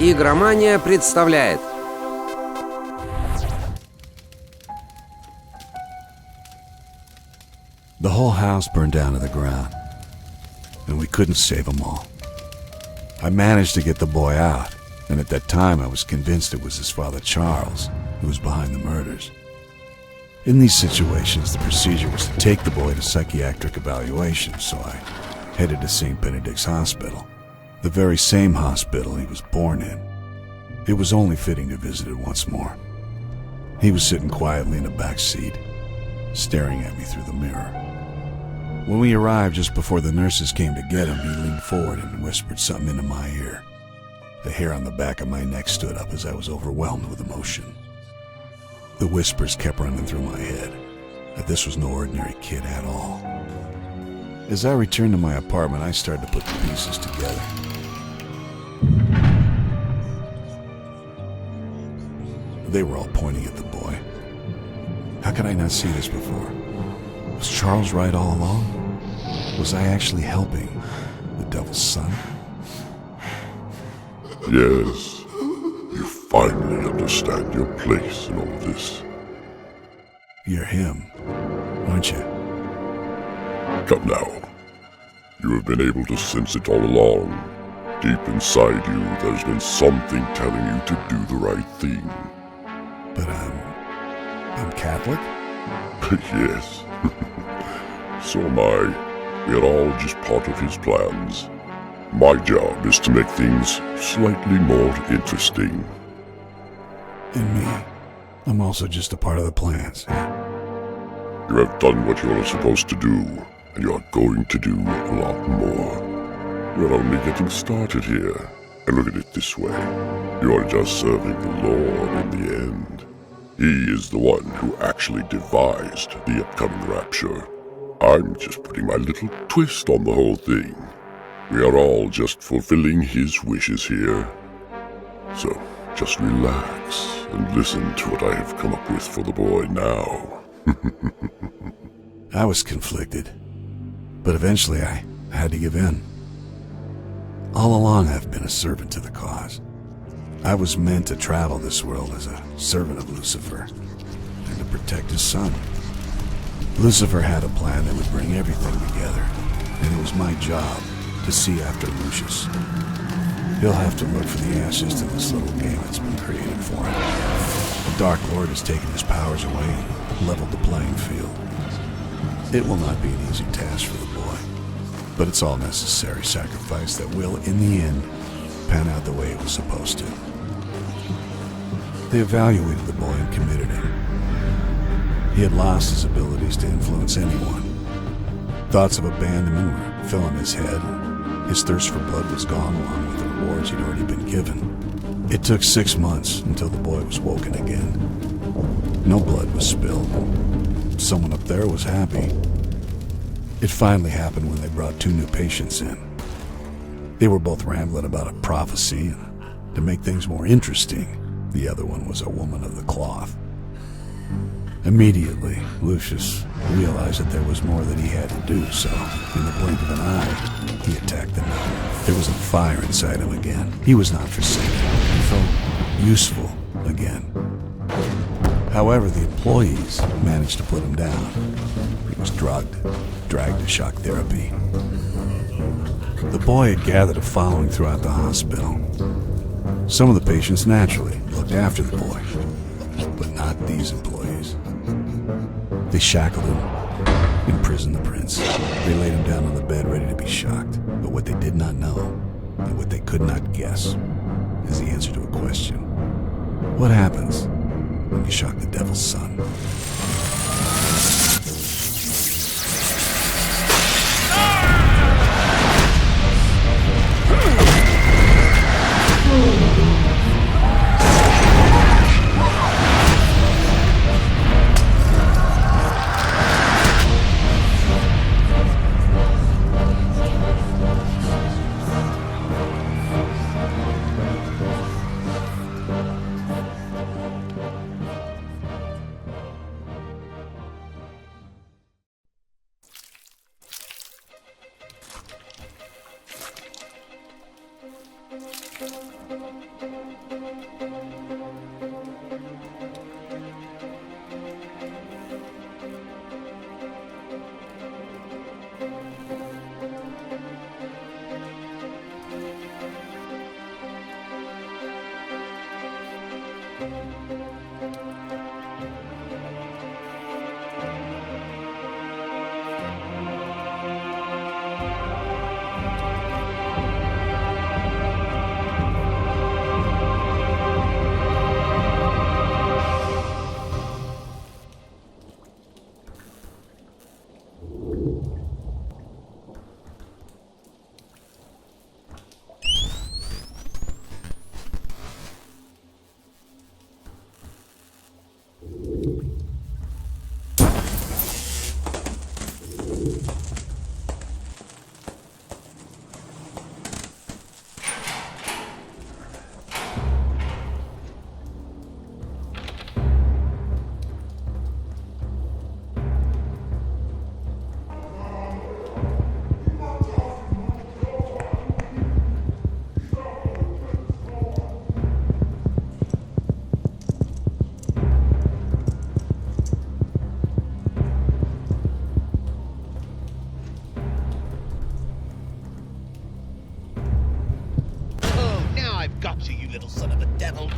Игромания представляет. The whole house burned down to the ground, and we couldn't save them all. I managed to get the boy out, and at that time I was convinced it was his father Charles who was behind the murders. In these situations, the procedure was to take the boy to psychiatric evaluation, so I headed to St. Benedict's Hospital, the very same hospital he was born in. It was only fitting to visit it once more. He was sitting quietly in the back seat, staring at me through the mirror. When we arrived just before the nurses came to get him, he leaned forward and whispered something into my ear. The hair on the back of my neck stood up as I was overwhelmed with emotion. The whispers kept running through my head that this was no ordinary kid at all. As I returned to my apartment, I started to put the pieces together. They were all pointing at the boy. How could I not see this before? Was Charles right all along? Was I actually helping the Devil's Son? Yes, you finally understand your place in all this. You're him, aren't you? Come now. You have been able to sense it all along. Deep inside you, there's been something telling you to do the right thing. But I'm Catholic? Yes. So am I. We are all just part of his plans. My job is to make things slightly more interesting. And me. I'm also just a part of the plans. You have done what you are supposed to do, and you are going to do a lot more. We're only getting started here. And look at it this way. You are just serving the Lord in the end. He is the one who actually devised the upcoming rapture. I'm just putting my little twist on the whole thing. We are all just fulfilling his wishes here. So, just relax and listen to what I have come up with for the boy now. I was conflicted, but eventually I had to give in. All along I've been a servant to the cause. I was meant to travel this world as a servant of Lucifer and to protect his son. Lucifer had a plan that would bring everything together, and it was my job to see after Lucius. He'll have to look for the answers to this little game that's been created for him. The Dark Lord has taken his powers away and leveled the playing field. It will not be an easy task for the boy, but it's all necessary sacrifice that will, in the end, pan out the way it was supposed to. They evaluated the boy and committed him. He had lost his abilities to influence anyone. Thoughts of abandonment were filling his head. His thirst for blood was gone along with the rewards he'd already been given. It took 6 months until the boy was woken again. No blood was spilled. Someone up there was happy. It finally happened when they brought 2 new patients in. They were both rambling about a prophecy, and to make things more interesting, the other one was a woman of the cloth. Immediately, Lucius realized that there was more that he had to do, so in the blink of an eye, he attacked the nun. There was a fire inside him again. He was not forsaken. He felt useful again. However, the employees managed to put him down. He was drugged, dragged to shock therapy. The boy had gathered a following throughout the hospital. Some of the patients naturally looked after the boy, but not these employees. They shackled him, imprisoned the prince. They laid him down on the bed ready to be shocked. But what they did not know, and what they could not guess, is the answer to a question. What happens when you shock the Devil's Son? Oh, now I've got you, you little son of a devil.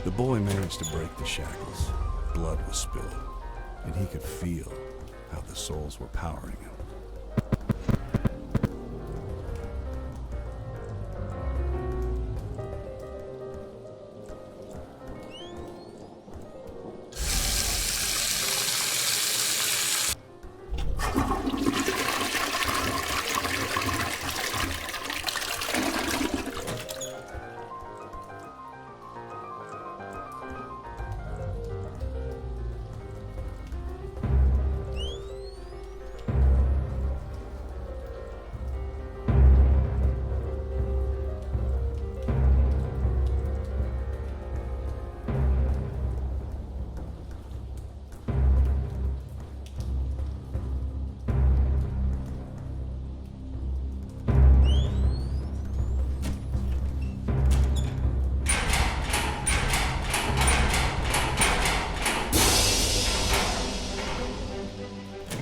The boy managed to break the shackles. Blood was spilled, and he could feel how the souls were powering him.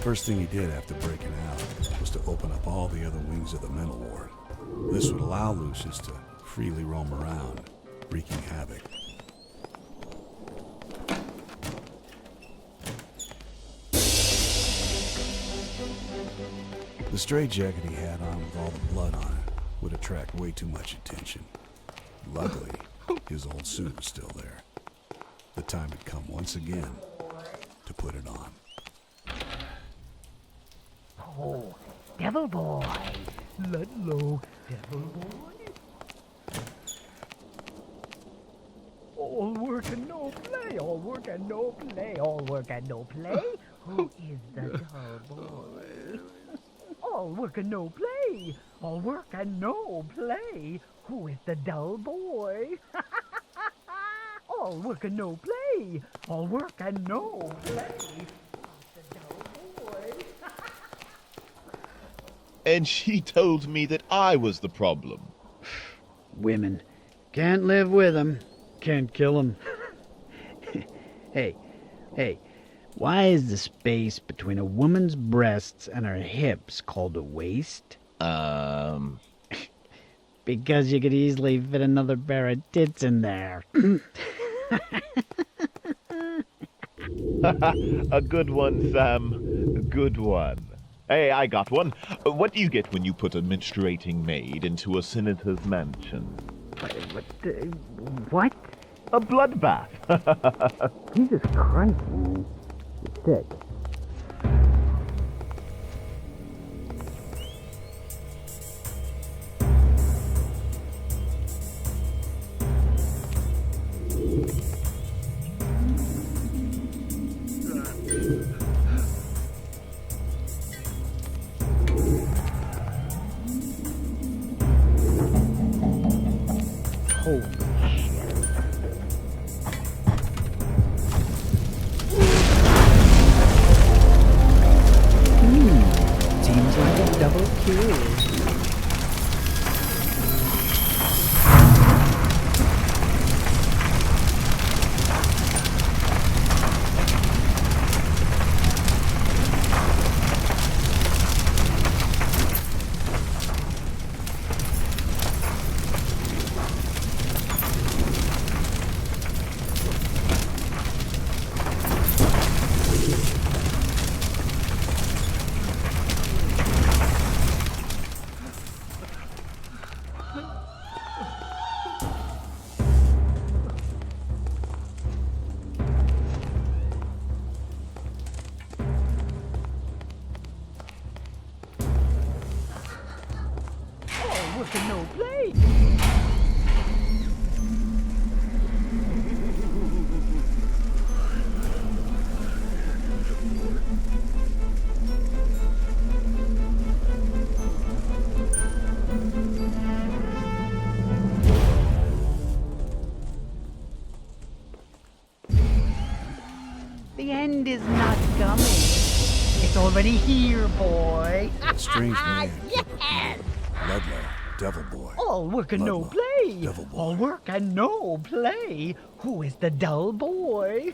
First thing he did after breaking out was to open up all the other wings of the mental ward. This would allow Lucius to freely roam around, wreaking havoc. The straitjacket he had on with all the blood on it would attract way too much attention. Luckily, his old suit was still there. The time had come once again to put it on. Oh, Devil Boy! Ludlow, Devil Boy! All work and no play, all work and no play, all work and no play. Who is the dull boy? All work and no play, all work and no play. Who is the dull boy? All work and no play, all work and no play. The dull boy. And she told me that I was the problem. Women. Can't live with them. Can't kill them. Hey, why is the space between a woman's breasts and her hips called a waist? Because you could easily fit another pair of tits in there. A good one, Sam. A good one. Hey, I got one. What do you get when you put a menstruating maid into a senator's mansion? What? A bloodbath. Jesus Christ, man. You're sick. Holy shit. Seems like a double kill. All work and no play. The end is not coming. It's already here, boy. A strange man kept repeating, Ludlow, Devil Boy. All work and no Ludlow, play. Devil Boy. All work and no play. Who is the dull boy?